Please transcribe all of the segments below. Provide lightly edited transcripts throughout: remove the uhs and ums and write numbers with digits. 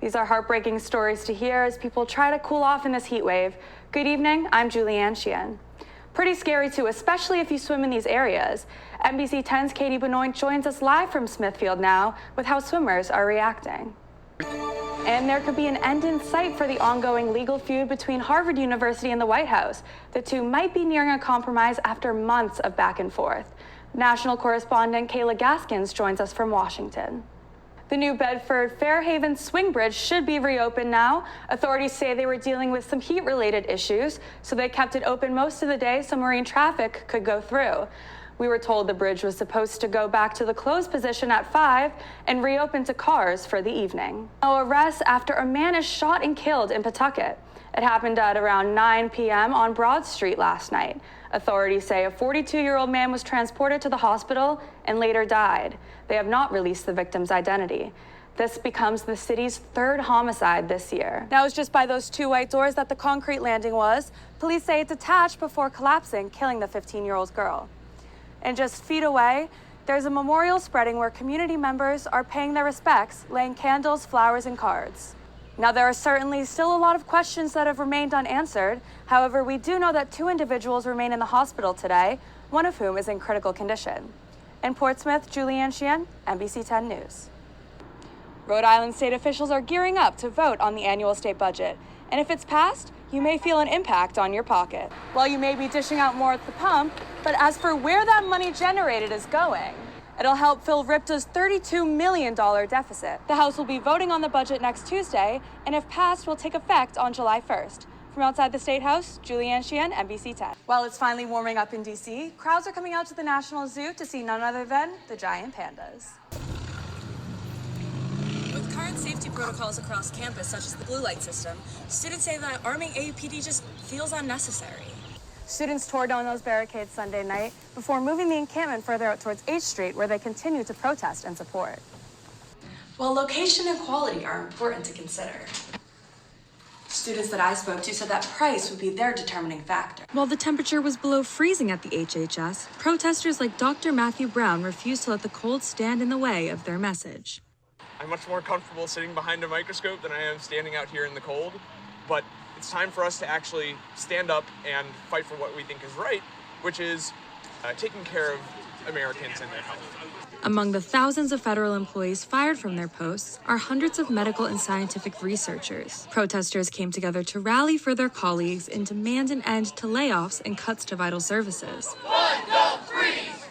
These are heartbreaking stories to hear as people try to cool off in this heat wave. Good evening, I'm Julianne Sheehan. Pretty scary too, especially if you swim in these areas. NBC 10's Katie Benoit joins us live from Smithfield now with how swimmers are reacting. And there could be an end in sight for the ongoing legal feud between Harvard University and the White House. The two might be nearing a compromise after months of back and forth. National correspondent Kayla Gaskins joins us from Washington. The New Bedford Fairhaven swing bridge should be reopened now. Authorities say they were dealing with some heat-related issues, so they kept it open most of the day so marine traffic could go through. We were told the bridge was supposed to go back to the closed position at 5 and reopen to cars for the evening. Now, arrest after a man is shot and killed in Pawtucket. It happened at around 9 p.m. on Broad Street last night. Authorities say a 42-year-old man was transported to the hospital and later died. They have not released the victim's identity. This becomes the city's third homicide this year. Now, it's just by those two white doors that the concrete landing was. Police say it detached before collapsing, killing the 15-year-old girl. And just feet away, there's a memorial spreading where community members are paying their respects, laying candles, flowers, and cards. Now, there are certainly still a lot of questions that have remained unanswered. However, we do know that 2 individuals remain in the hospital today, one of whom is in critical condition. In Portsmouth, Julianne Sheehan, NBC 10 News. Rhode Island state officials are gearing up to vote on the annual state budget. And if it's passed, you may feel an impact on your pocket. Well, you may be dishing out more at the pump, but as for where that money generated is going, it'll help fill RIPTA's $32 million deficit. The House will be voting on the budget next Tuesday, and if passed, will take effect on July 1st. From outside the State House, Julianne Sheehan, NBC 10. While it's finally warming up in D.C., crowds are coming out to the National Zoo to see none other than the giant pandas. With current safety protocols across campus, such as the blue light system, students say that arming AUPD just feels unnecessary. Students tore down those barricades Sunday night before moving the encampment further out towards H Street, where they continue to protest and support. Well, location and quality are important to consider. Students that I spoke to said that price would be their determining factor. While the temperature was below freezing at the HHS, protesters like Dr. Matthew Brown refused to let the cold stand in the way of their message. I'm much more comfortable sitting behind a microscope than I am standing out here in the cold, but it's time for us to actually stand up and fight for what we think is right, which is taking care of Americans and their health. Among the thousands of federal employees fired from their posts are hundreds of medical and scientific researchers. Protesters came together to rally for their colleagues and demand an end to layoffs and cuts to vital services. Don't freeze!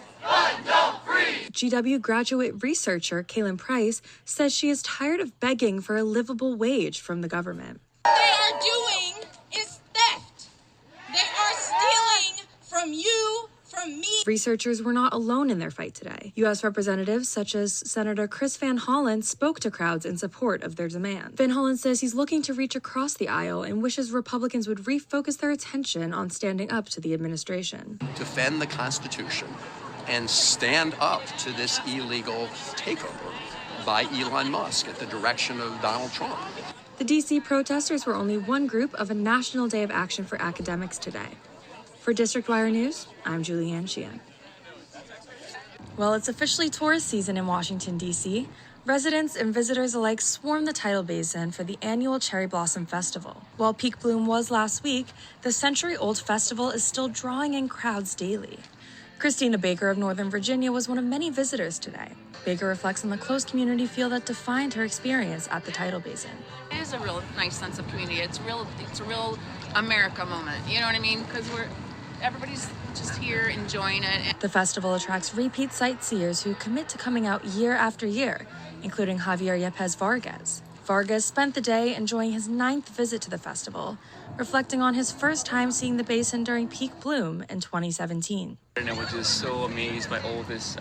Don't freeze! GW graduate researcher Kaylin Price says she is tired of begging for a livable wage from the government. What they are doing is theft. They are stealing from you, from me. Researchers were not alone in their fight today. U.S. representatives such as Senator Chris Van Hollen spoke to crowds in support of their demand. Van Hollen says he's looking to reach across the aisle and wishes Republicans would refocus their attention on standing up to the administration. Defend the Constitution and stand up to this illegal takeover by Elon Musk at the direction of Donald Trump. The D.C. protesters were only one group of a national day of action for academics today. For District Wire News, I'm Julianne Sheehan. Well, it's officially tourist season in Washington, D.C. Residents and visitors alike swarm the tidal basin for the annual Cherry Blossom Festival. While peak bloom was last week, the century-old festival is still drawing in crowds daily. Christina Baker of Northern Virginia was one of many visitors today. Baker reflects on the close community feel that defined her experience at the tidal basin. It is a real nice sense of community. It's a real America moment. You know what I mean? Because everybody's just here enjoying it. The festival attracts repeat sightseers who commit to coming out year after year, including Javier Yepes Vargas. Vargas spent the day enjoying his 9th visit to the festival, reflecting on his first time seeing the basin during peak bloom in 2017. And I was just so amazed by all this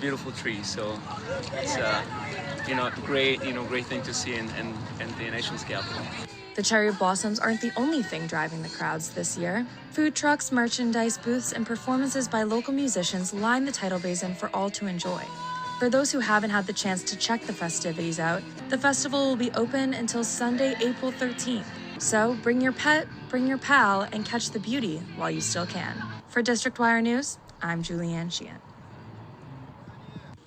beautiful trees. So it's great thing to see in the nation's capital. The cherry blossoms aren't the only thing driving the crowds this year. Food trucks, merchandise booths, and performances by local musicians line the tidal basin for all to enjoy. For those who haven't had the chance to check the festivities out, the festival will be open until Sunday, April 13th. So bring your pet, bring your pal, and catch the beauty while you still can. For District Wire News, I'm Julianne Sheehan.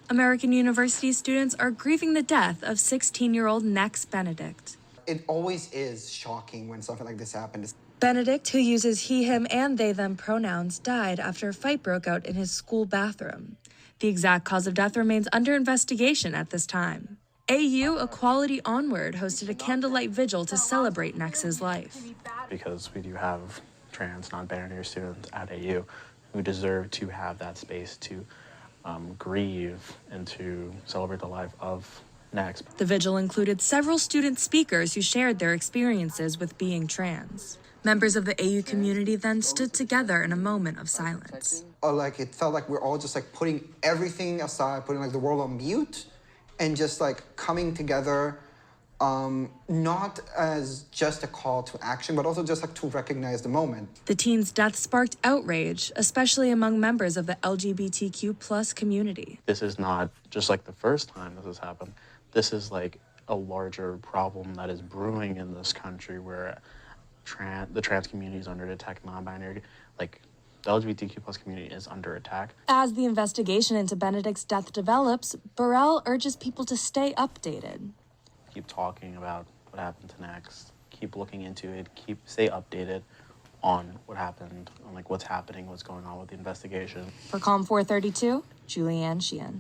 American University students are grieving the death of 16-year-old Nex Benedict. It always is shocking when something like this happens. Benedict, who uses he, him, and they, them pronouns, died after a fight broke out in his school bathroom. The exact cause of death remains under investigation at this time. AU Equality Onward hosted a candlelight vigil to celebrate Nex's life. Because we do have trans, non-binary students at AU who deserve to have that space to grieve and to celebrate the life of Nex. The vigil included several student speakers who shared their experiences with being trans. Members of the AU community then stood together in a moment of silence. Like it felt like we're all just like putting everything aside, putting like the world on mute, and just like coming together, not as just a call to action, but also just like to recognize the moment. The teen's death sparked outrage, especially among members of the LGBTQ+ community. This is not just like the first time this has happened. This is like a larger problem that is brewing in this country where the trans community is under attack, non-binary, like the LGBTQ+ community is under attack. As the investigation into Benedict's death develops, Burrell urges people to stay updated. Keep talking about what happened to Nex, keep looking into it, stay updated on what happened, on like what's happening, what's going on with the investigation. For COM 432, Julianne Sheehan.